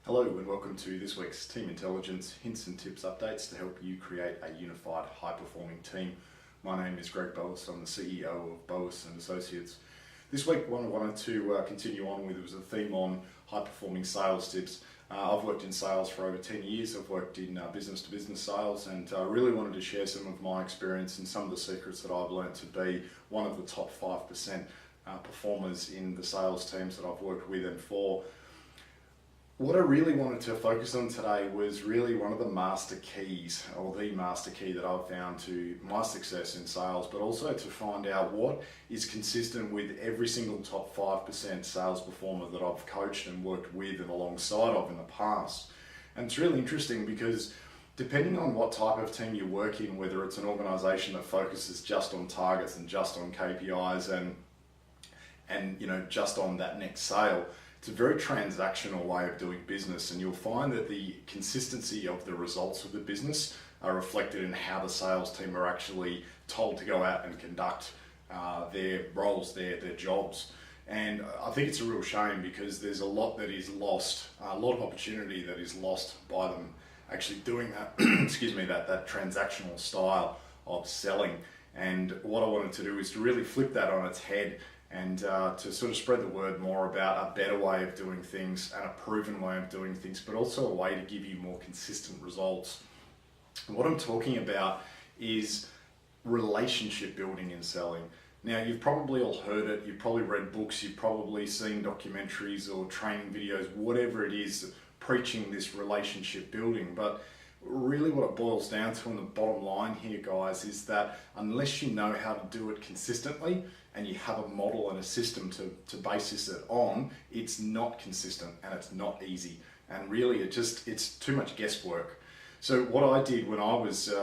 Hello and welcome to this week's Team Intelligence Hints and Tips updates to help you create a unified high-performing team. My name is Greg Boas, I'm the CEO of Boas & Associates. This week what I wanted to continue on with was a theme on high-performing sales tips. I've worked in sales for over 10 years, I've worked in business-to-business sales, and I really wanted to share some of my experience and some of the secrets that I've learned to be one of the top 5% performers in the sales teams that I've worked with and for. What I really wanted to focus on today was really one of the master keys, or the master key that I've found to my success in sales, but also to find out what is consistent with every single top 5% sales performer that I've coached and worked with and alongside of in the past. And it's really interesting because depending on what type of team you work in, whether it's an organization that focuses just on targets and just on KPIs and just on that next sale, it's a very transactional way of doing business, and you'll find that the consistency of the results of the business are reflected in how the sales team are actually told to go out and conduct their roles, their jobs. And I think it's a real shame because there's a lot that is lost, a lot of opportunity that is lost by them actually doing that, that transactional style of selling. And what I wanted to do is to really flip that on its head and to sort of spread the word more about a better way of doing things and a proven way of doing things, but also a way to give you more consistent results. And what I'm talking about is relationship building in selling. Now, you've probably all heard it, you've probably read books, you've probably seen documentaries or training videos, whatever it is, preaching this relationship building. But really what it boils down to, and the bottom line here, guys, is that unless you know how to do it consistently and you have a model and a system to basis it on, it's not consistent and it's not easy. And really it's too much guesswork. So what I did when I was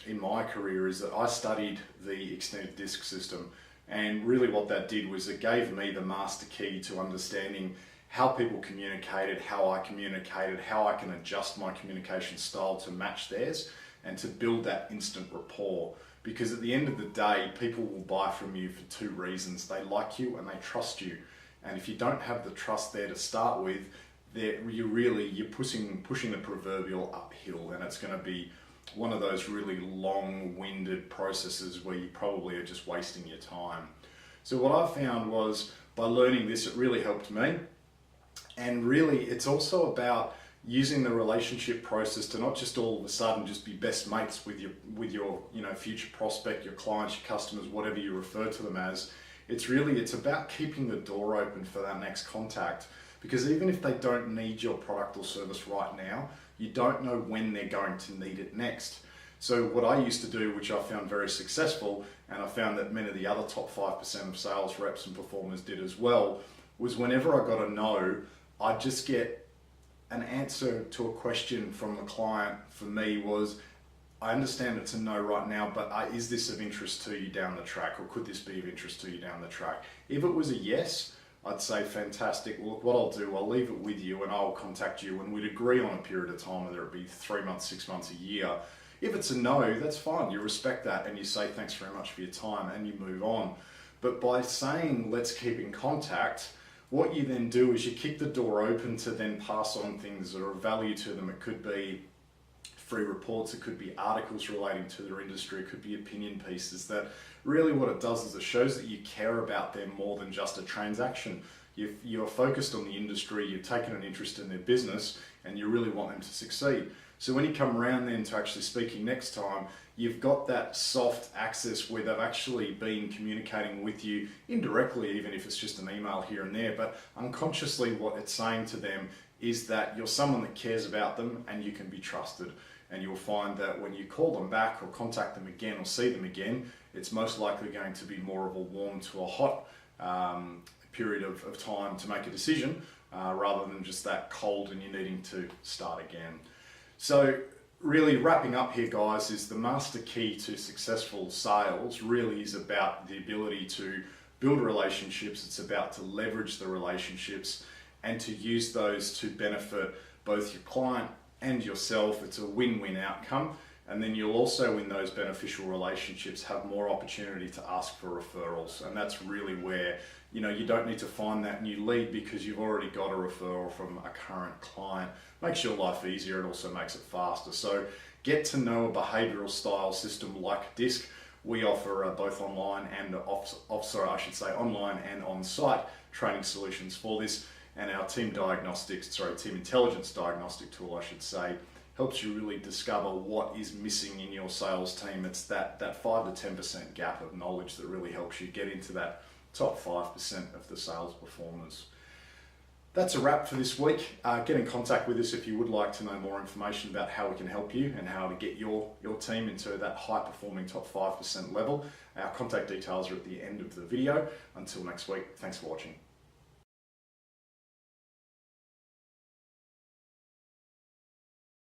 in my career is that I studied the extended disc system, and really what that did was it gave me the master key to understanding how people communicated, how I communicated, how I can adjust my communication style to match theirs and to build that instant rapport. Because at the end of the day, people will buy from you for two reasons. They like you and they trust you. And if you don't have the trust there to start with, you're pushing the proverbial uphill, and it's going to be one of those really long-winded processes where you probably are just wasting your time. So what I found was, by learning this, it really helped me. And really, it's also about using the relationship process to not just all of a sudden just be best mates with your future prospect, your clients, your customers, whatever you refer to them as. It's about keeping the door open for that next contact, because even if they don't need your product or service right now, you don't know when they're going to need it next. So what I used to do, which I found very successful, and I found that many of the other top 5% of sales reps and performers did as well, was whenever I got a no, I'd just get an answer to a question from the client. For me was, I understand it's a no right now, but is this of interest to you down the track, or could this be of interest to you down the track? If it was a yes, I'd say fantastic. Well, look, what I'll do, I'll leave it with you and I'll contact you, and we'd agree on a period of time, whether it be 3 months, 6 months, a year. If it's a no, that's fine. You respect that and you say thanks very much for your time and you move on. But by saying let's keep in contact, what you then do is you kick the door open to then pass on things that are of value to them. It could be free reports, it could be articles relating to their industry, it could be opinion pieces. That really what it does is it shows that you care about them more than just a transaction. You're focused on the industry, you've taken an interest in their business, and you really want them to succeed. So when you come around then to actually speaking next time, you've got that soft access where they've actually been communicating with you indirectly, even if it's just an email here and there, but unconsciously what it's saying to them is that you're someone that cares about them and you can be trusted. And you'll find that when you call them back or contact them again or see them again, it's most likely going to be more of a warm to a hot period of time to make a decision, rather than just that cold and you needing to start again. So really wrapping up here, guys, is the master key to successful sales really is about the ability to build relationships. It's about to leverage the relationships and to use those to benefit both your client and yourself. It's a win-win outcome. And then you'll also, in those beneficial relationships, have more opportunity to ask for referrals. And that's really where, you don't need to find that new lead because you've already got a referral from a current client. Makes your life easier. It also makes it faster. So get to know a behavioral style system like DISC. We offer both online and online and on-site training solutions for this. And our team intelligence diagnostic tool, helps you really discover what is missing in your sales team. It's that 5 to 10% gap of knowledge that really helps you get into that top 5% of the sales performers. That's a wrap for this week. Get in contact with us if you would like to know more information about how we can help you and how to get your team into that high-performing top 5% level. Our contact details are at the end of the video. Until next week, thanks for watching.